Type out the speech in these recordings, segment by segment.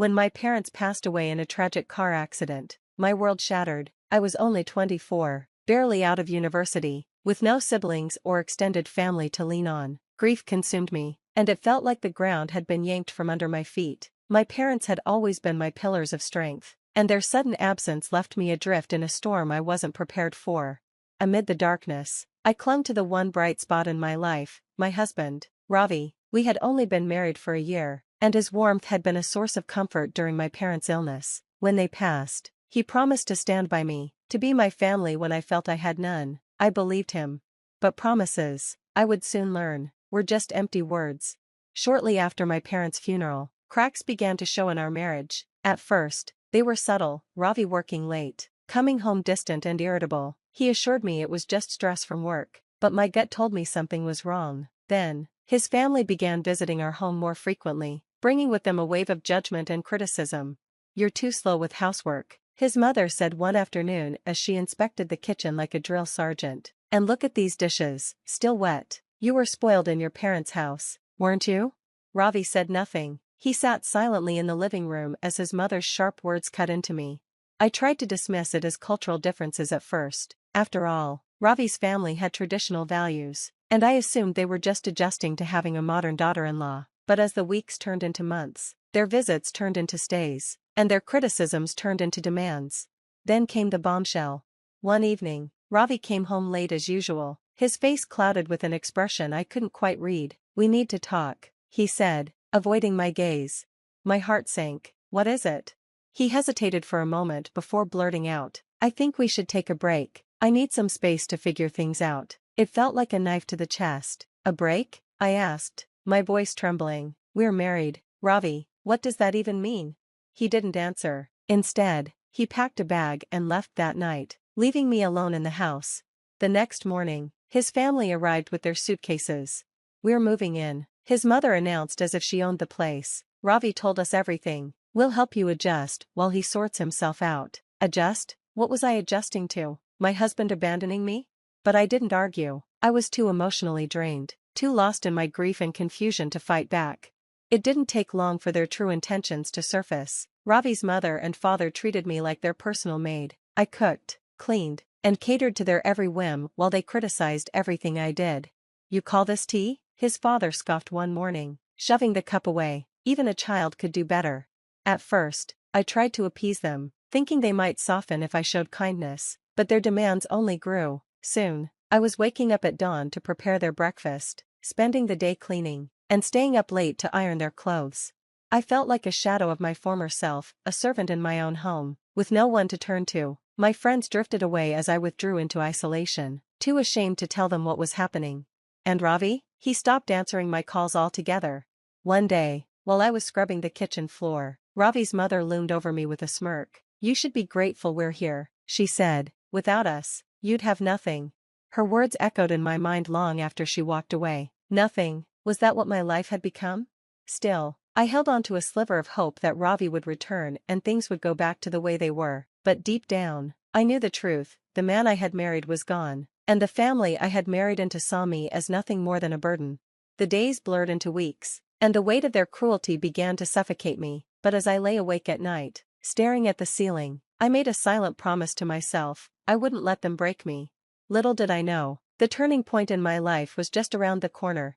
When my parents passed away in a tragic car accident, my world shattered. I was only 24, barely out of university, with no siblings or extended family to lean on. Grief consumed me, and it felt like the ground had been yanked from under my feet. My parents had always been my pillars of strength, and their sudden absence left me adrift in a storm I wasn't prepared for. Amid the darkness, I clung to the one bright spot in my life, my husband, Ravi. We had only been married for a year, and his warmth had been a source of comfort during my parents' illness. When they passed, he promised to stand by me, to be my family when I felt I had none. I believed him. But promises, I would soon learn, were just empty words. Shortly after my parents' funeral, cracks began to show in our marriage. At first, they were subtle, Ravi working late, coming home distant and irritable. He assured me it was just stress from work, but my gut told me something was wrong. Then, his family began visiting our home more frequently, bringing with them a wave of judgment and criticism. "You're too slow with housework," his mother said one afternoon as she inspected the kitchen like a drill sergeant. "And look at these dishes, still wet. You were spoiled in your parents' house, weren't you?" Ravi said nothing. He sat silently in the living room as his mother's sharp words cut into me. I tried to dismiss it as cultural differences at first. After all, Ravi's family had traditional values, and I assumed they were just adjusting to having a modern daughter-in-law. But as the weeks turned into months, their visits turned into stays, and their criticisms turned into demands. Then came the bombshell. One evening, Ravi came home late as usual, his face clouded with an expression I couldn't quite read. "We need to talk," he said, avoiding my gaze. My heart sank. "What is it?" He hesitated for a moment before blurting out, "I think we should take a break. I need some space to figure things out." It felt like a knife to the chest. "A break?" I asked, my voice trembling. "We're married, Ravi. What does that even mean?" He didn't answer. Instead, he packed a bag and left that night, leaving me alone in the house. The next morning, his family arrived with their suitcases. "We're moving in," his mother announced as if she owned the place. "Ravi told us everything. We'll help you adjust while he sorts himself out." Adjust? What was I adjusting to? My husband abandoning me? But I didn't argue. I was too emotionally drained, too lost in my grief and confusion to fight back. It didn't take long for their true intentions to surface. Ravi's mother and father treated me like their personal maid. I cooked, cleaned, and catered to their every whim while they criticized everything I did. "You call this tea?" his father scoffed one morning, shoving the cup away. "Even a child could do better." At first, I tried to appease them, thinking they might soften if I showed kindness, but their demands only grew. Soon, I was waking up at dawn to prepare their breakfast, spending the day cleaning, and staying up late to iron their clothes. I felt like a shadow of my former self, a servant in my own home, with no one to turn to. My friends drifted away as I withdrew into isolation, too ashamed to tell them what was happening. And Ravi? He stopped answering my calls altogether. One day, while I was scrubbing the kitchen floor, Ravi's mother loomed over me with a smirk. "You should be grateful we're here," she said. "Without us, you'd have nothing." Her words echoed in my mind long after she walked away. Nothing, was that what my life had become? Still, I held on to a sliver of hope that Ravi would return and things would go back to the way they were. But deep down, I knew the truth. The man I had married was gone, and the family I had married into saw me as nothing more than a burden. The days blurred into weeks, and the weight of their cruelty began to suffocate me. But as I lay awake at night, staring at the ceiling, I made a silent promise to myself, I wouldn't let them break me. Little did I know, the turning point in my life was just around the corner.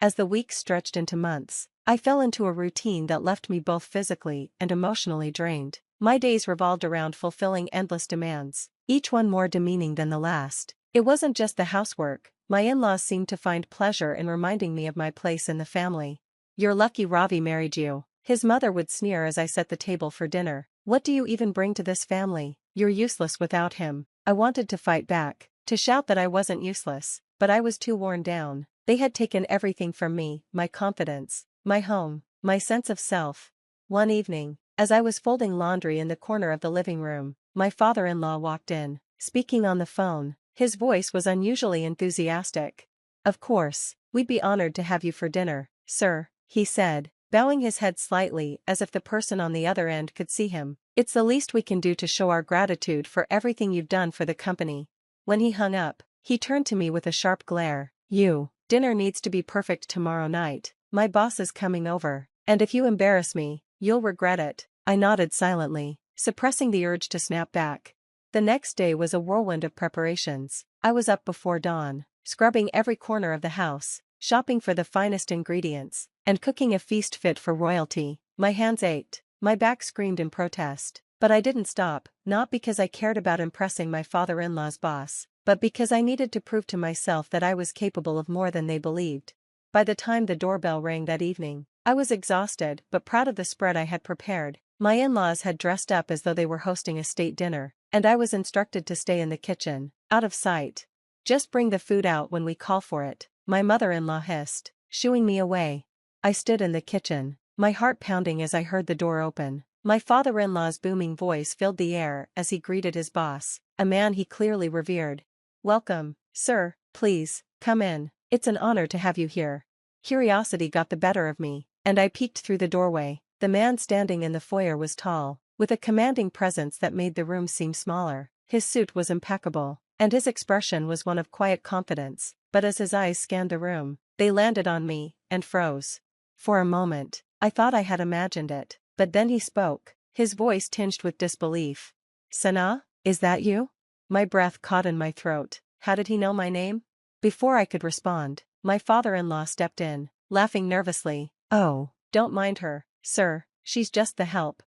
As the weeks stretched into months, I fell into a routine that left me both physically and emotionally drained. My days revolved around fulfilling endless demands, each one more demeaning than the last. It wasn't just the housework. My in-laws seemed to find pleasure in reminding me of my place in the family. "You're lucky Ravi married you," his mother would sneer as I set the table for dinner. "What do you even bring to this family? You're useless without him." I wanted to fight back, to shout that I wasn't useless, but I was too worn down. They had taken everything from me, my confidence, my home, my sense of self. One evening, as I was folding laundry in the corner of the living room, my father-in-law walked in, speaking on the phone. His voice was unusually enthusiastic. "Of course, we'd be honored to have you for dinner, sir," he said, bowing his head slightly as if the person on the other end could see him. "It's the least we can do to show our gratitude for everything you've done for the company." When he hung up, he turned to me with a sharp glare. Dinner needs to be perfect tomorrow night. My boss is coming over, and if you embarrass me, You'll regret it. I nodded silently, suppressing the urge to snap back. The next day was a whirlwind of preparations. I was up before dawn, scrubbing every corner of the house, shopping for the finest ingredients, and cooking a feast fit for royalty. My hands ached, my back screamed in protest. But I didn't stop, not because I cared about impressing my father-in-law's boss, but because I needed to prove to myself that I was capable of more than they believed. By the time the doorbell rang that evening, I was exhausted but proud of the spread I had prepared. My in-laws had dressed up as though they were hosting a state dinner, and I was instructed to stay in the kitchen, out of sight. Just bring the food out when we call for it, my mother-in-law hissed, shooing me away. I stood in the kitchen, my heart pounding as I heard the door open. My father-in-law's booming voice filled the air as he greeted his boss, a man he clearly revered. "Welcome, sir, please, come in, it's an honor to have you here." Curiosity got the better of me, and I peeked through the doorway. The man standing in the foyer was tall, with a commanding presence that made the room seem smaller. His suit was impeccable, and his expression was one of quiet confidence, but as his eyes scanned the room, they landed on me, and froze. For a moment, I thought I had imagined it, but then he spoke, his voice tinged with disbelief. "Sana, is that you?" My breath caught in my throat. How did he know my name? Before I could respond, my father-in-law stepped in, laughing nervously. "Oh, don't mind her, sir, she's just the help."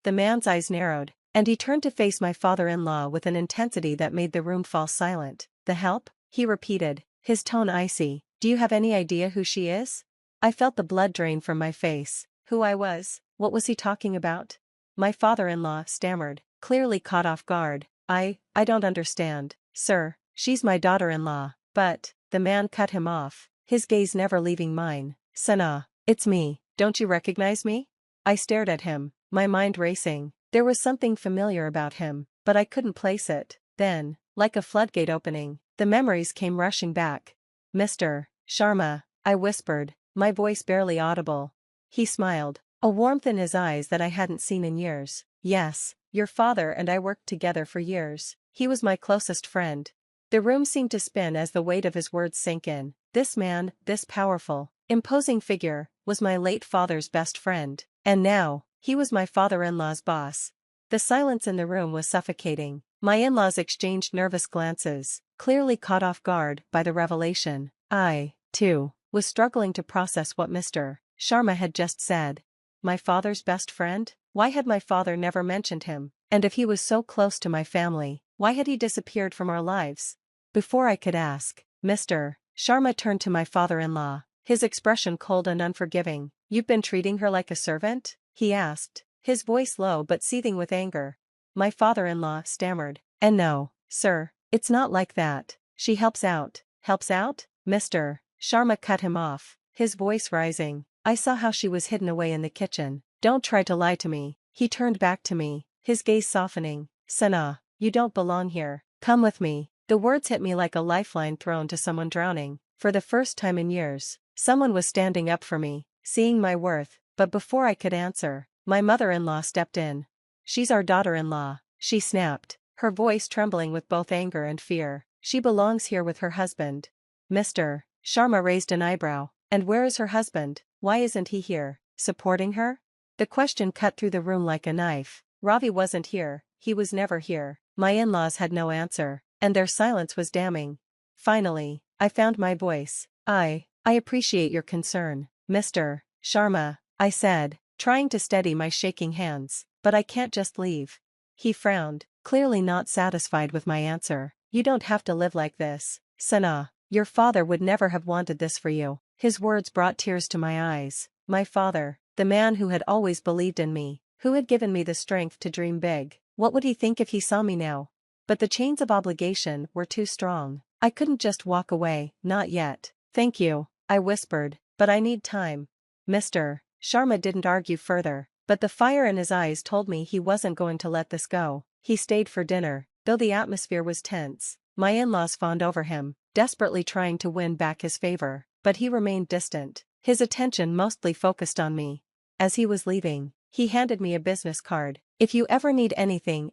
The man's eyes narrowed, and he turned to face my father-in-law with an intensity that made the room fall silent. "The help?" he repeated, his tone icy. "Do you have any idea who she is?" I felt the blood drain from my face. Who I was? What was he talking about? My father-in-law stammered, clearly caught off guard. I don't understand, sir, she's my daughter-in-law." "But," the man cut him off, his gaze never leaving mine. "Sana, it's me, don't you recognize me?" I stared at him, my mind racing. There was something familiar about him, but I couldn't place it. Then, like a floodgate opening, the memories came rushing back. "Mr. Sharma," I whispered, my voice barely audible. He smiled, a warmth in his eyes that I hadn't seen in years. "Yes, your father and I worked together for years. He was my closest friend." The room seemed to spin as the weight of his words sank in. This man, this powerful, imposing figure, was my late father's best friend, and now, he was my father-in-law's boss. The silence in the room was suffocating. My in-laws exchanged nervous glances, clearly caught off guard by the revelation. I, too, was struggling to process what Mr. Sharma had just said. My father's best friend? Why had my father never mentioned him? And if he was so close to my family, why had he disappeared from our lives? Before I could ask, Mr. Sharma turned to my father-in-law, his expression cold and unforgiving. "You've been treating her like a servant?" he asked, his voice low but seething with anger. My father-in-law stammered, "And no, sir, it's not like that. She helps out." "Helps out?" Mr. Sharma cut him off, his voice rising. "I saw how she was hidden away in the kitchen. Don't try to lie to me." He turned back to me, his gaze softening. "Sana, you don't belong here. Come with me." The words hit me like a lifeline thrown to someone drowning. For the first time in years, someone was standing up for me, seeing my worth, but before I could answer, my mother-in-law stepped in. "She's our daughter-in-law," she snapped, her voice trembling with both anger and fear. "She belongs here with her husband." Mr. Sharma raised an eyebrow. "And where is her husband? Why isn't he here, supporting her?" The question cut through the room like a knife. Ravi wasn't here, he was never here. My in-laws had no answer, and their silence was damning. Finally, I found my voice. I appreciate your concern, Mr. Sharma," I said, trying to steady my shaking hands, "but I can't just leave." He frowned, clearly not satisfied with my answer. "You don't have to live like this, Sana. Your father would never have wanted this for you." His words brought tears to my eyes. My father, the man who had always believed in me, who had given me the strength to dream big. What would he think if he saw me now? But the chains of obligation were too strong. I couldn't just walk away, not yet. "Thank you," I whispered, "but I need time." Mr. Sharma didn't argue further, but the fire in his eyes told me he wasn't going to let this go. He stayed for dinner, though the atmosphere was tense. My in-laws fawned over him, desperately trying to win back his favor, but he remained distant, his attention mostly focused on me. As he was leaving, he handed me a business card. "If you ever need anything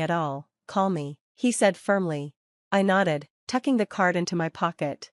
at all, call me," he said firmly. I nodded, tucking the card into my pocket.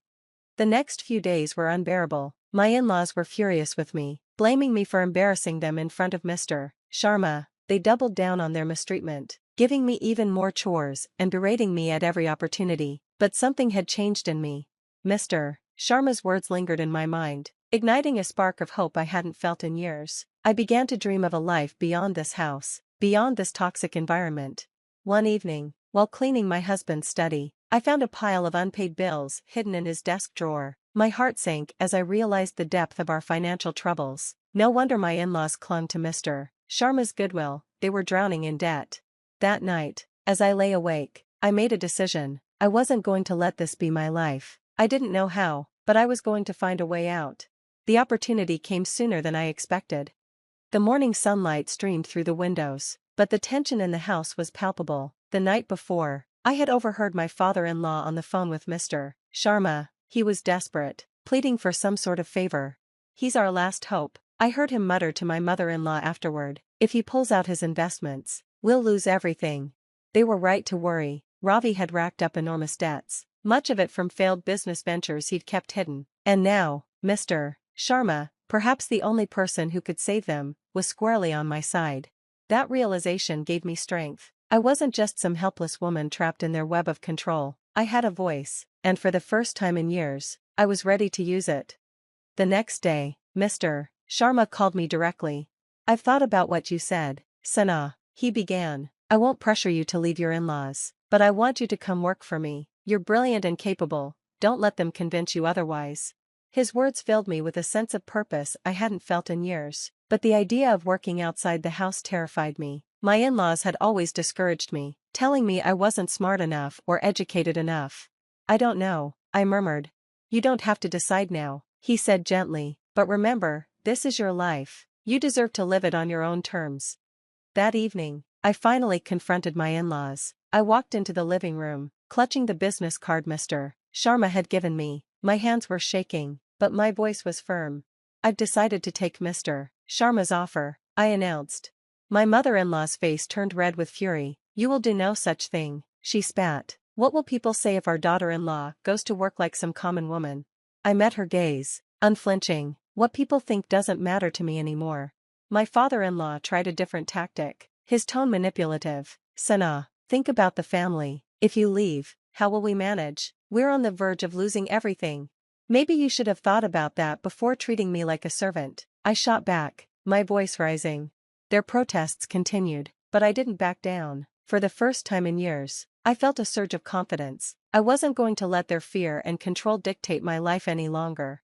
The next few days were unbearable. My in-laws were furious with me, blaming me for embarrassing them in front of Mr. Sharma. They doubled down on their mistreatment, giving me even more chores and berating me at every opportunity. But something had changed in me. Mr. Sharma's words lingered in my mind, igniting a spark of hope I hadn't felt in years. I began to dream of a life beyond this house, beyond this toxic environment. One evening, while cleaning my husband's study, I found a pile of unpaid bills hidden in his desk drawer. My heart sank as I realized the depth of our financial troubles. No wonder my in-laws clung to Mr. Sharma's goodwill, they were drowning in debt. That night, as I lay awake, I made a decision. I wasn't going to let this be my life. I didn't know how, but I was going to find a way out. The opportunity came sooner than I expected. The morning sunlight streamed through the windows, but the tension in the house was palpable. The night before, I had overheard my father-in-law on the phone with Mr. Sharma. He was desperate, pleading for some sort of favor. "He's our last hope," I heard him mutter to my mother-in-law afterward. "If he pulls out his investments, we'll lose everything." They were right to worry. Ravi had racked up enormous debts, much of it from failed business ventures he'd kept hidden. And now, Mr. Sharma, perhaps the only person who could save them, was squarely on my side. That realization gave me strength. I wasn't just some helpless woman trapped in their web of control. I had a voice, and for the first time in years, I was ready to use it. The next day, Mr. Sharma called me directly. "I've thought about what you said, Sana," he began. "I won't pressure you to leave your in-laws, but I want you to come work for me. You're brilliant and capable, don't let them convince you otherwise." His words filled me with a sense of purpose I hadn't felt in years, but the idea of working outside the house terrified me. My in-laws had always discouraged me, telling me I wasn't smart enough or educated enough. "I don't know," I murmured. "You don't have to decide now," he said gently, "but remember, this is your life. You deserve to live it on your own terms." That evening, I finally confronted my in-laws. I walked into the living room, clutching the business card Mr. Sharma had given me. My hands were shaking, but my voice was firm. "I've decided to take Mr. Sharma's offer," I announced. My mother-in-law's face turned red with fury. "You will do no such thing," she spat. "What will people say if our daughter-in-law goes to work like some common woman?" I met her gaze, unflinching. What people think doesn't matter to me anymore. My father-in-law tried a different tactic, his tone manipulative. "Sana, think about the family. If you leave, how will we manage? We're on the verge of losing everything. Maybe you should have thought about that before treating me like a servant," I shot back, my voice rising. Their protests continued, but I didn't back down. For the first time in years, I felt a surge of confidence. I wasn't going to let their fear and control dictate my life any longer.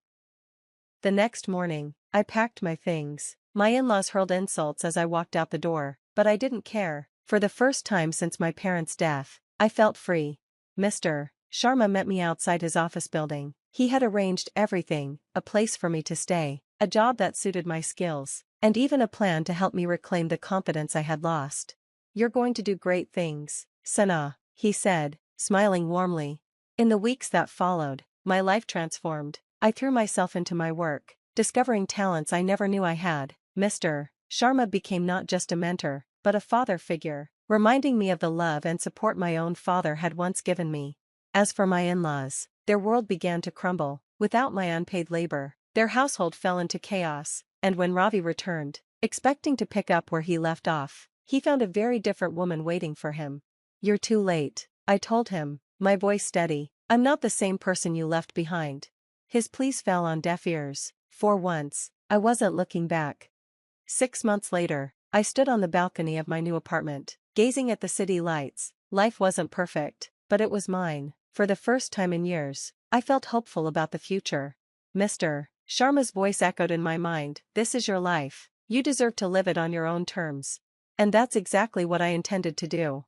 The next morning, I packed my things. My in-laws hurled insults as I walked out the door, but I didn't care. For the first time since my parents' death, I felt free. Mr. Sharma met me outside his office building. He had arranged everything, a place for me to stay, a job that suited my skills, and even a plan to help me reclaim the confidence I had lost. "You're going to do great things, Sana," he said, smiling warmly. In the weeks that followed, my life transformed. I threw myself into my work, discovering talents I never knew I had. Mr. Sharma became not just a mentor, but a father figure, reminding me of the love and support my own father had once given me. As for my in-laws, their world began to crumble. Without my unpaid labor, their household fell into chaos, and when Ravi returned, expecting to pick up where he left off, he found a very different woman waiting for him. "You're too late," I told him, my voice steady. "I'm not the same person you left behind." His pleas fell on deaf ears. For once, I wasn't looking back. 6 months later, I stood on the balcony of my new apartment, gazing at the city lights. Life wasn't perfect, but it was mine. For the first time in years, I felt hopeful about the future. Mr. Sharma's voice echoed in my mind. "This is your life. You deserve to live it on your own terms." And that's exactly what I intended to do.